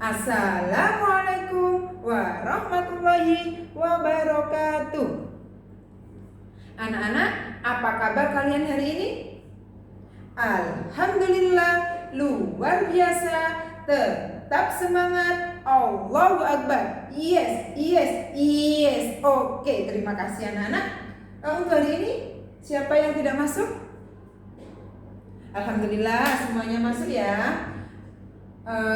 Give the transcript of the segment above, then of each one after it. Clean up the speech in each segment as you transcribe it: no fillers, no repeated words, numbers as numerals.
Assalamualaikum warahmatullahi wabarakatuh. Anak-anak, apa kabar kalian hari ini? Alhamdulillah, luar biasa. Tetap semangat. Allahu Akbar. Yes. Oke, terima kasih anak-anak. Untuk hari ini, siapa yang tidak masuk? Alhamdulillah, semuanya masuk ya.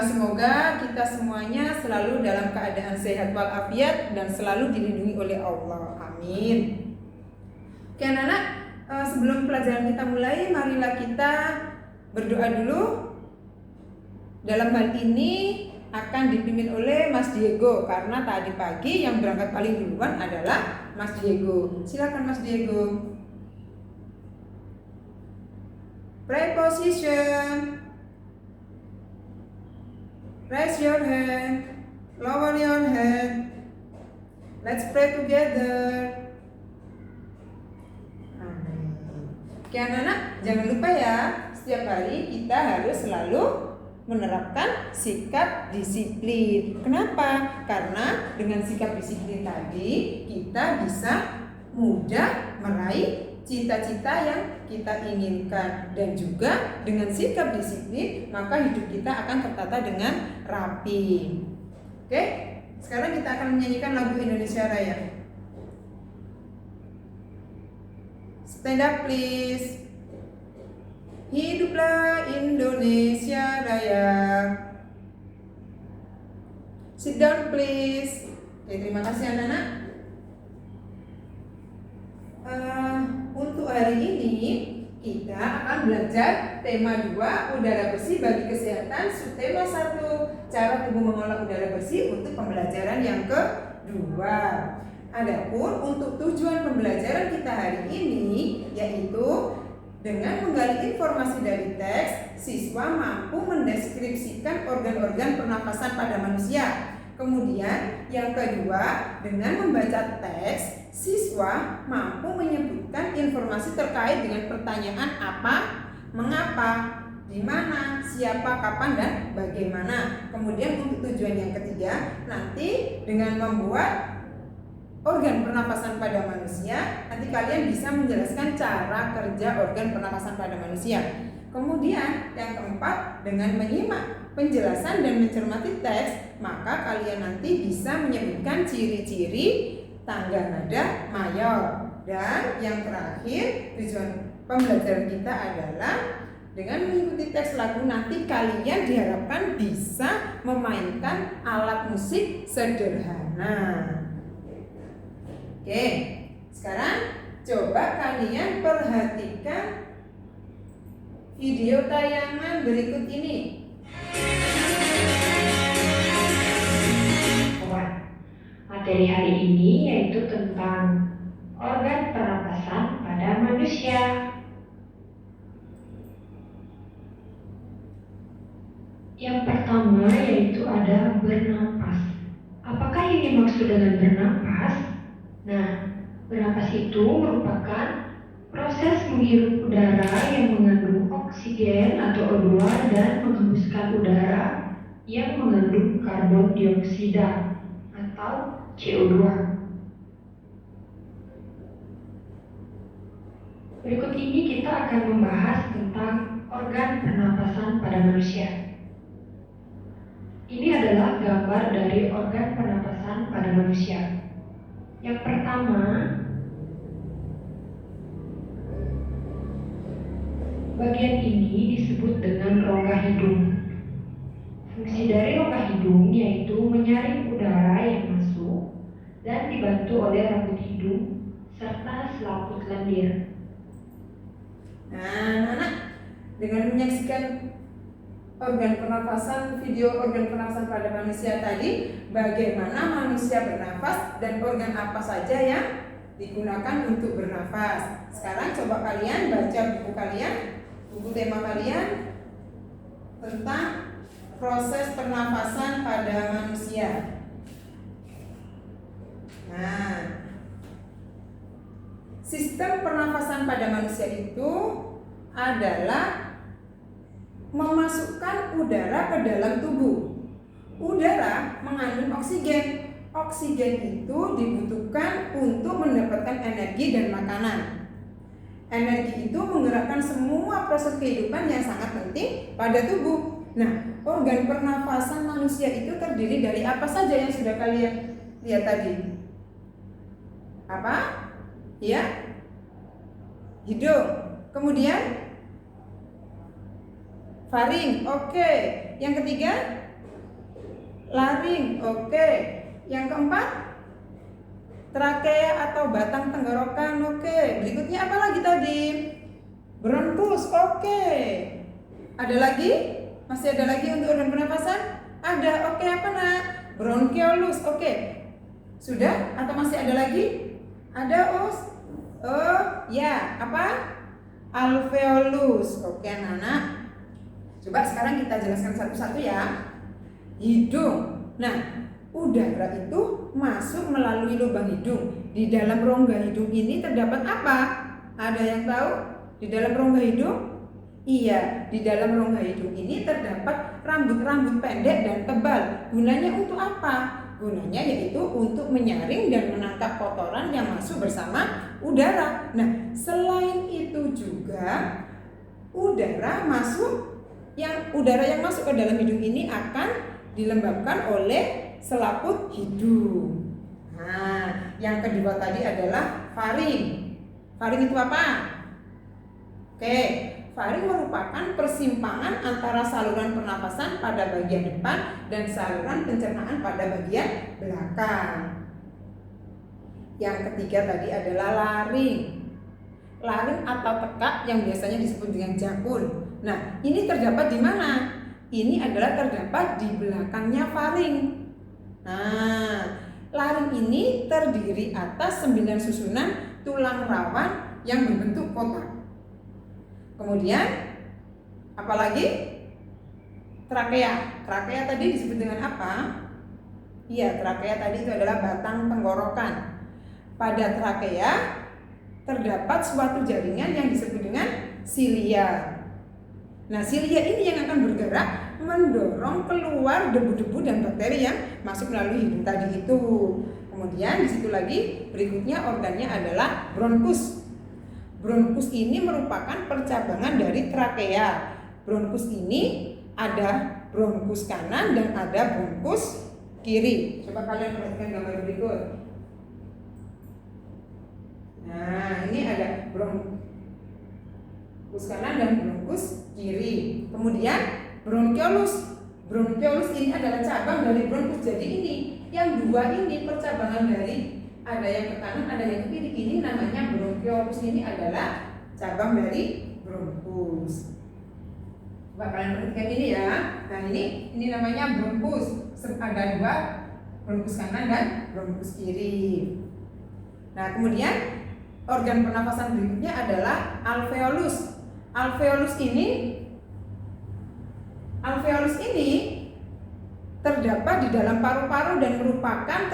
Semoga kita semuanya selalu dalam keadaan sehat walafiat dan selalu dilindungi oleh Allah. Amin. Oke anak-anak, sebelum pelajaran kita mulai, marilah kita berdoa dulu. Dalam hal ini akan dipimpin oleh Mas Diego, karena tadi pagi yang berangkat paling duluan adalah Mas Diego. Silakan Mas Diego. Preposition. Raise your hand, lower your hand. Let's pray together. Oke anak-anak, jangan lupa ya, setiap hari kita harus selalu menerapkan sikap disiplin. Kenapa? Karena dengan sikap disiplin tadi kita bisa mudah meraih cita-cita yang kita inginkan, dan juga dengan sikap disiplin maka hidup kita akan tertata dengan rapi. Oke, sekarang kita akan menyanyikan lagu Indonesia Raya. Stand up please. Hiduplah Indonesia Raya. Sit down please. Oke, terima kasih anak-anak. Untuk hari ini kita akan belajar tema 2, udara bersih bagi kesehatan, subtema 1, cara tubuh mengolah udara bersih untuk pembelajaran yang kedua. Adapun untuk tujuan pembelajaran kita hari ini yaitu dengan menggali informasi dari teks, siswa mampu mendeskripsikan organ-organ pernapasan pada manusia. Kemudian yang kedua, dengan membaca teks, siswa mampu menyebutkan informasi terkait dengan pertanyaan apa, mengapa, di mana, siapa, kapan, dan bagaimana. Kemudian untuk tujuan yang ketiga, nanti dengan membuat organ pernapasan pada manusia, nanti kalian bisa menjelaskan cara kerja organ pernapasan pada manusia. Kemudian yang keempat, dengan menyimak penjelasan dan mencermati teks, maka kalian nanti bisa menyebutkan ciri-ciri tangga nada mayor. Dan yang terakhir, tujuan pembelajaran kita adalah dengan mengikuti teks lagu nanti kalian diharapkan bisa memainkan alat musik sederhana. Oke, sekarang coba kalian perhatikan video tayangan berikut ini. Materi hari ini yaitu tentang organ pernapasan pada manusia. Yang pertama yaitu ada bernapas. Apakah yang dimaksud dengan bernapas? Nah, bernapas itu merupakan proses menghirup udara yang mengandung oksigen atau O2 dan menghembuskan udara yang mengandung karbon dioksida atau CO2. Berikut ini kita akan membahas tentang organ pernapasan pada manusia. Ini adalah gambar dari organ pernapasan pada manusia. Yang pertama, bagian ini disebut dengan rongga hidung. Fungsi dari rongga hidung yaitu menyaring udara yang masuk dan dibantu oleh rambut hidung serta selaput lendir. Nah, anak-anak, dengan menyaksikan video organ pernapasan pada manusia tadi, bagaimana manusia bernafas dan organ apa saja yang digunakan untuk bernafas. Sekarang coba kalian baca buku tema kalian tentang proses pernapasan pada manusia. Nah, sistem pernapasan pada manusia itu adalah memasukkan udara ke dalam tubuh. udara mengandung oksigen. Oksigen itu dibutuhkan untuk mendapatkan energi dan makanan. Energi itu menggerakkan semua proses kehidupan yang sangat penting pada tubuh. Nah, organ pernafasan manusia itu terdiri dari apa saja yang sudah kalian lihat tadi? Apa? Ya? Hidung. Kemudian faring. Oke. Yang ketiga? Laring. Oke. Yang keempat? Trakea atau batang tenggorokan. Oke. Berikutnya apa lagi tadi? Bronkus. Oke. Ada lagi? Masih ada lagi untuk organ pernafasan? Ada. Oke, apa nak? Bronchiolus. Oke. Sudah? Atau masih ada lagi? Ada, Us? Oh, ya. Apa? Alveolus. Oke, anak-anak. Coba sekarang kita jelaskan satu-satu ya. Hidung. Nah, udara itu masuk melalui lubang hidung. Di dalam rongga hidung ini terdapat apa? Ada yang tahu? Di dalam rongga hidung? Iya, di dalam rongga hidung ini terdapat rambut-rambut pendek dan tebal. Gunanya untuk apa? Gunanya yaitu untuk menyaring dan menangkap kotoran yang masuk bersama udara. Nah, selain itu juga udara yang masuk ke dalam hidung ini akan dilembabkan oleh selaput hidung. Nah, yang kedua tadi adalah faring. Faring itu apa? Oke, faring merupakan persimpangan antara saluran pernapasan pada bagian depan dan saluran pencernaan pada bagian belakang. Yang ketiga tadi adalah laring. Laring atau tekak yang biasanya disebut dengan jakun. Nah, ini terdapat di mana? Ini adalah terdapat di belakangnya faring. Nah, laring ini terdiri atas 9 susunan tulang rawan yang berbentuk kotak. Kemudian, apalagi? Trakea. Trakea tadi disebut dengan apa? Iya, trakea tadi itu adalah batang tenggorokan. Pada trakea terdapat suatu jaringan yang disebut dengan silia. Nah, silia ini yang akan bergerak mendorong keluar debu-debu dan bakteri yang masuk melalui hidung tadi itu. Kemudian di situ lagi berikutnya organnya adalah bronkus. Bronkus ini merupakan percabangan dari trakea. Bronkus ini ada bronkus kanan dan ada bronkus kiri. Coba kalian perhatikan gambar berikut. Nah, ini ada bronkus kanan dan bronkus kiri. Kemudian bronchiolus. Bronchiolus ini adalah cabang dari bronkus. Jadi ini yang dua ini percabangan dari ada yang ke kanan, ada yang ke kiri. Ini namanya bronchiolus. Ini adalah cabang dari bronkus. Coba kalian perhatikan ini ya. Nah, ini namanya bronkus. Ada dua, bronkus kanan dan bronkus kiri. Nah, kemudian organ pernafasan berikutnya adalah alveolus. Alveolus ini terdapat di dalam paru-paru dan merupakan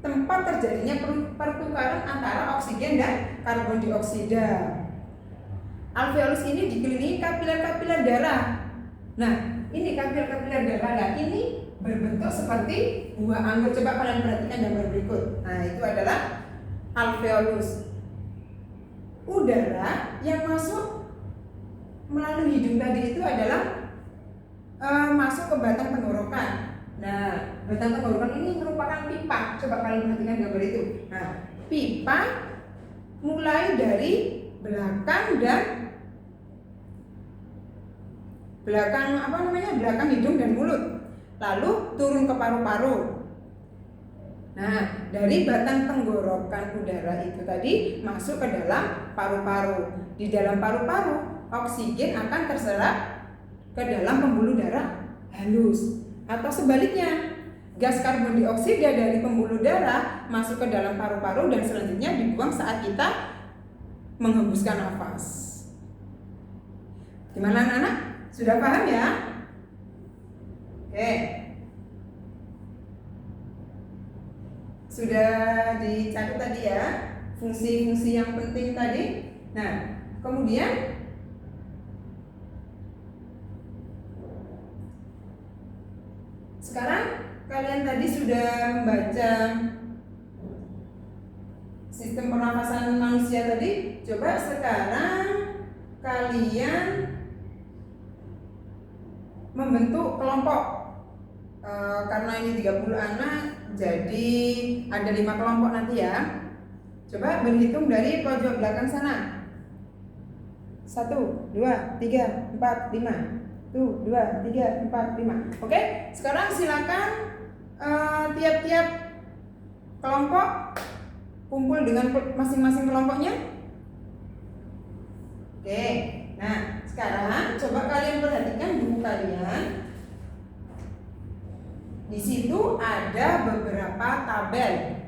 tempat terjadinya pertukaran antara oksigen dan karbon dioksida. Alveolus ini dikelilingi kapiler-kapiler darah. Nah, ini kapiler-kapiler darah. Nah, ini berbentuk seperti buah anggur. Coba kalian perhatikan gambar berikut. Nah, itu adalah alveolus. Udara yang masuk melalui hidung tadi itu adalah masuk ke batang tenggorokan. Nah, batang tenggorokan ini merupakan pipa. Coba kalian perhatikan gambar itu. Nah, pipa mulai dari belakang belakang hidung dan mulut, lalu turun ke paru-paru. Nah, dari batang tenggorokan udara itu tadi masuk ke dalam paru-paru. Di dalam paru-paru, oksigen akan terserap ke dalam pembuluh darah halus. Atau sebaliknya, gas karbon dioksida dari pembuluh darah masuk ke dalam paru-paru dan selanjutnya dibuang saat kita menghembuskan nafas. Gimana anak-anak? Sudah paham ya? Oke. Sudah dicatat tadi ya fungsi-fungsi yang penting tadi. Nah, kemudian Sekarang kalian tadi sudah membaca sistem pernafasan manusia tadi. Coba sekarang kalian membentuk kelompok. Karena ini 30 anak, jadi ada 5 kelompok nanti ya. Coba berhitung dari pojok belakang sana. 1, 2, 3, 4, 5. 1, 2, 3, 4, 5. Oke, sekarang silakan tiap-tiap kelompok kumpul dengan masing-masing kelompoknya. Oke, nah sekarang coba kalian perhatikan buku kalian. Di situ ada beberapa tabel.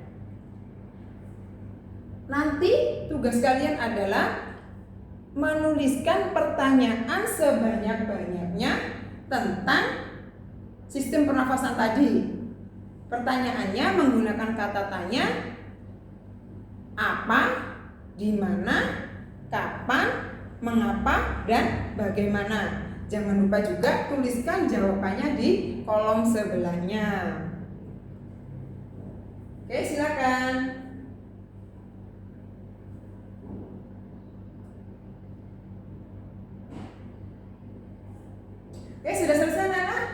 Nanti tugas kalian adalah menuliskan pertanyaan sebanyak-banyaknya tentang sistem pernafasan tadi. Pertanyaannya menggunakan kata tanya, apa, di mana, kapan, mengapa, dan bagaimana. Jangan lupa juga tuliskan jawabannya di kolom sebelahnya. Oke, silakan. Oke, sudah selesai anak?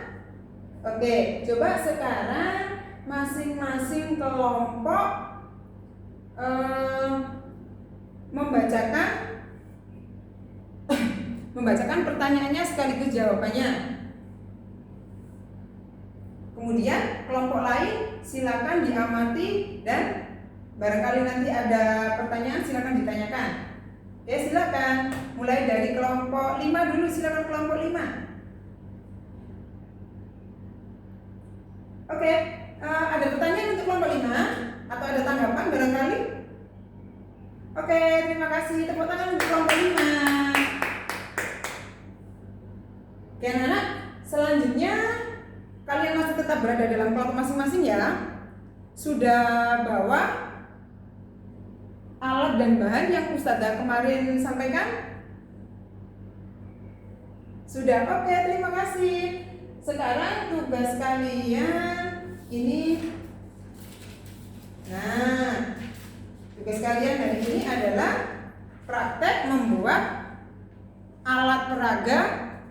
Oke, coba sekarang masing-masing kelompok membacakan pertanyaannya sekaligus jawabannya. Kemudian kelompok lain silakan diamati dan barangkali nanti ada pertanyaan silakan ditanyakan. Oke, silakan. Mulai dari kelompok 5 dulu, silakan kelompok 5. Oke, ada pertanyaan untuk kelompok 5 atau ada tanggapan barangkali? Oke, terima kasih. Tepuk tangan untuk kelompok 5. Oke anak-anak, selanjutnya kalian masih tetap berada dalam kelompok masing-masing ya. Sudah bawa alat dan bahan yang Ustazah kemarin sampaikan? Sudah, oke, terima kasih. Sekarang tugas kalian ini. Nah, tugas kalian hari ini adalah praktek membuat alat peraga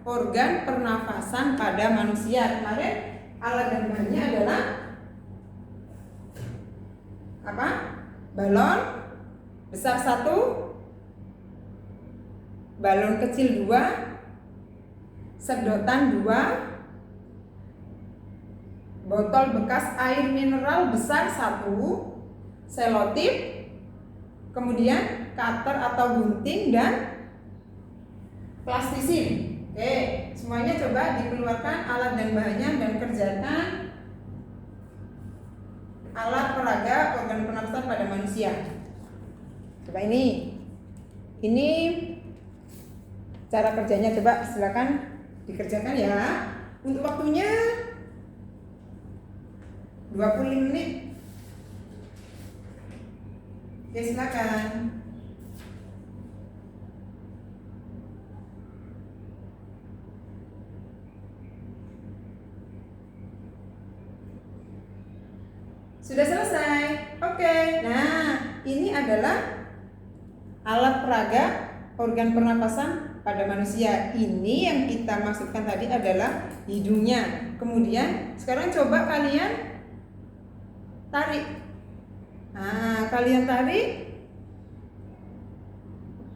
organ pernafasan pada manusia. Kemarin alat dan bahannya adalah apa? Balon besar 1, balon kecil 2, sedotan 2, botol bekas air mineral besar 1, selotip, kemudian cutter atau gunting dan plastisin. Oke, semuanya coba dikeluarkan alat dan bahannya dan kerjakan alat peraga organ pernafasan pada manusia. Coba ini cara kerjanya, coba silakan dikerjakan ya. Untuk waktunya 20 menit. Oke, silakan. Sudah selesai? Oke. Nah, ini adalah alat peraga organ pernapasan pada manusia. Ini yang kita maksudkan tadi adalah hidungnya. Kemudian sekarang coba kalian tarik. Nah, kalian tarik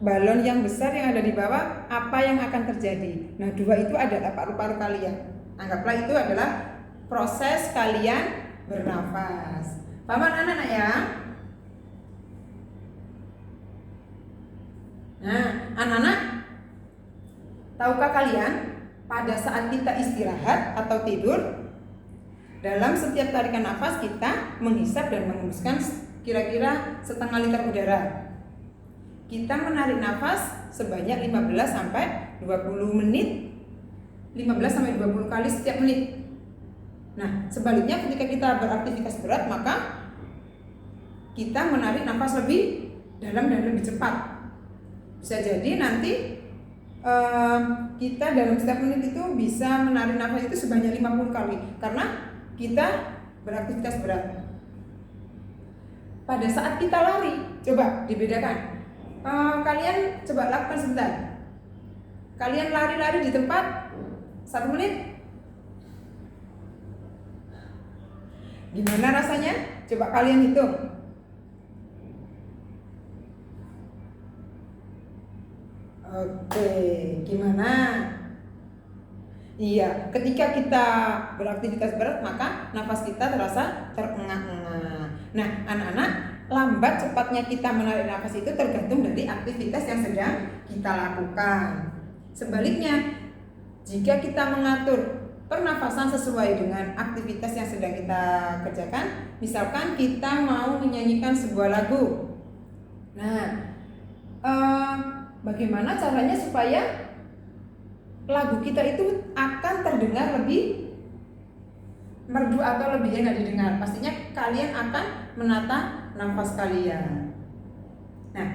balon yang besar yang ada di bawah, apa yang akan terjadi? Nah, 2 itu adalah paru-paru kalian. Anggaplah itu adalah proses kalian bernafas. Paham anak-anak ya? Nah, anak-anak, tahukah kalian pada saat kita istirahat atau tidur, dalam setiap tarikan nafas kita menghisap dan menghembuskan kira-kira setengah liter udara. Kita menarik nafas sebanyak 15 sampai 20 menit, 15 sampai 20 kali setiap menit. Nah, sebaliknya ketika kita beraktivitas berat, maka kita menarik nafas lebih dalam dan lebih cepat. Bisa jadi nanti kita dalam setiap menit itu bisa menarik nafas itu sebanyak 50 kali karena kita beraktivitas berat. Pada saat kita lari, coba dibedakan. Kalian coba lakukan sebentar. Kalian lari-lari di tempat 1 menit. Gimana rasanya? Coba kalian hitung. Oke, gimana? Iya, ketika kita beraktivitas berat maka nafas kita terasa terengah-engah. Nah, anak-anak, lambat cepatnya kita menarik nafas itu tergantung dari aktivitas yang sedang kita lakukan. Sebaliknya, jika kita mengatur pernafasan sesuai dengan aktivitas yang sedang kita kerjakan, misalkan kita mau menyanyikan sebuah lagu. Nah, bagaimana caranya supaya lagu kita itu akan terdengar lebih merdu atau lebih enak didengar? Pastinya kalian akan menata nafas kalian. Nah,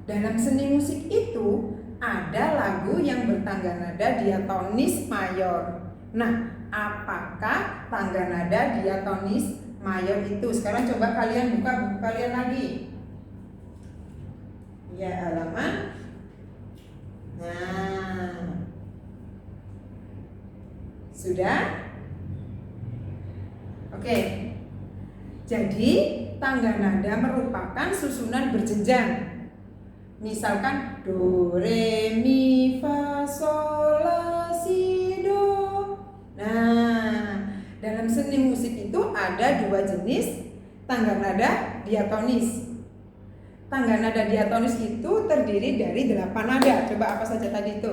dalam seni musik itu ada lagu yang bertangga nada diatonis mayor. Nah, apakah tangga nada diatonis mayor itu? Sekarang coba kalian buka buku kalian lagi. Ya, halaman. Nah, sudah? Oke. Jadi, tangga nada merupakan susunan berjenjang. Misalkan do, re, mi, fa, sol, la, si, do. Nah, dalam seni musik itu ada 2 jenis tangga nada diatonis. Tangga nada diatonis itu terdiri dari 8 nada. Coba apa saja tadi itu?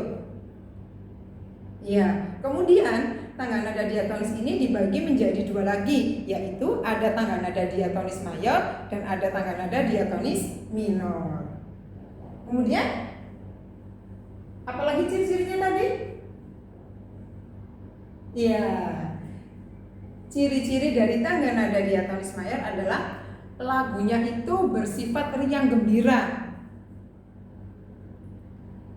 Ya, kemudian tangga nada diatonis ini dibagi menjadi 2 lagi, yaitu ada tangga nada diatonis mayor dan ada tangga nada diatonis minor. Kemudian, apalagi ciri-cirinya tadi? Ya, ciri-ciri dari tangga nada diatonis mayor adalah lagunya itu bersifat riang gembira.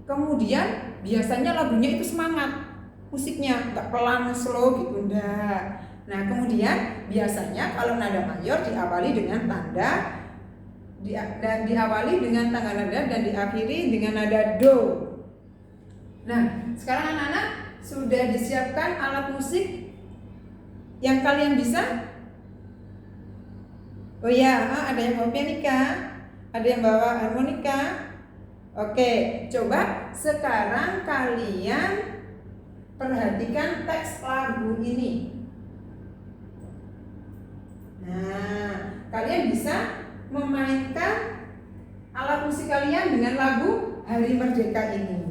Kemudian biasanya lagunya itu semangat, musiknya nggak pelan slow gitu, enggak. Nah, kemudian biasanya kalau nada mayor diawali dengan tanda dan diawali dengan tangga nada dan diakhiri dengan nada do. Nah, sekarang anak-anak sudah disiapkan alat musik yang kalian bisa? Oh ya, ada yang bawa pianika, ada yang bawa harmonika. Oke, coba sekarang kalian perhatikan teks lagu ini. Nah, kalian bisa memainkan alat musik kalian dengan lagu Hari Merdeka ini.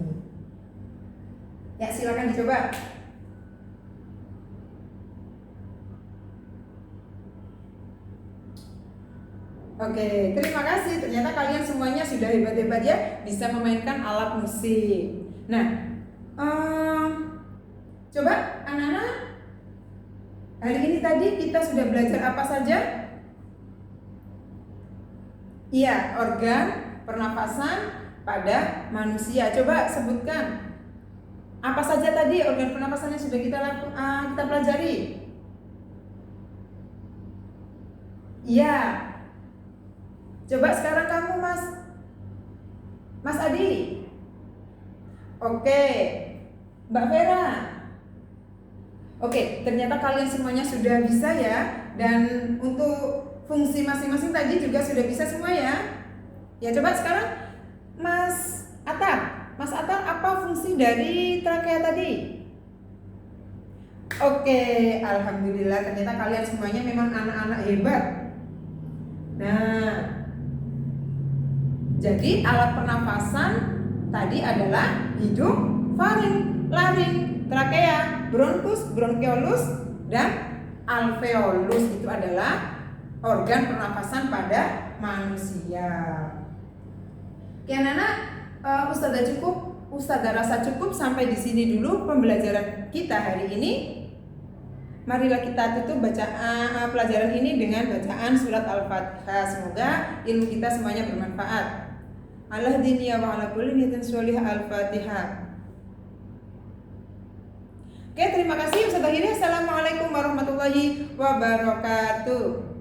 Ya, silakan dicoba. Oke, terima kasih. Ternyata kalian semuanya sudah hebat-hebat ya, bisa memainkan alat musik. Nah, coba anak-anak, hari ini tadi kita sudah belajar apa saja? Iya, organ pernapasan pada manusia. Coba sebutkan apa saja tadi organ pernapasan yang sudah kita pelajari. Iya. Coba sekarang kamu Mas Adi. Oke, Mbak Vera. Oke, ternyata kalian semuanya sudah bisa ya. Dan untuk fungsi masing-masing tadi juga sudah bisa semua ya. Ya, coba sekarang Mas Atar. Mas Atar, apa fungsi dari trakea tadi? Oke, alhamdulillah ternyata kalian semuanya memang anak-anak hebat. Nah, jadi alat pernafasan tadi adalah hidung, faring, laring, trakea, bronkus, bronkeolus, dan alveolus. Itu adalah organ pernafasan pada manusia. Oke anak-anak, Ustazah rasa cukup sampai di sini dulu pembelajaran kita hari ini. Marilah kita tutup bacaan pelajaran ini dengan bacaan surat Al-Fatihah. Semoga ilmu kita semuanya bermanfaat. Al-Hadiniya wa ala kulli niyatin sholihah. Al-Fatihah. Oke, terima kasih Ustazah Hira. Assalamualaikum warahmatullahi wabarakatuh.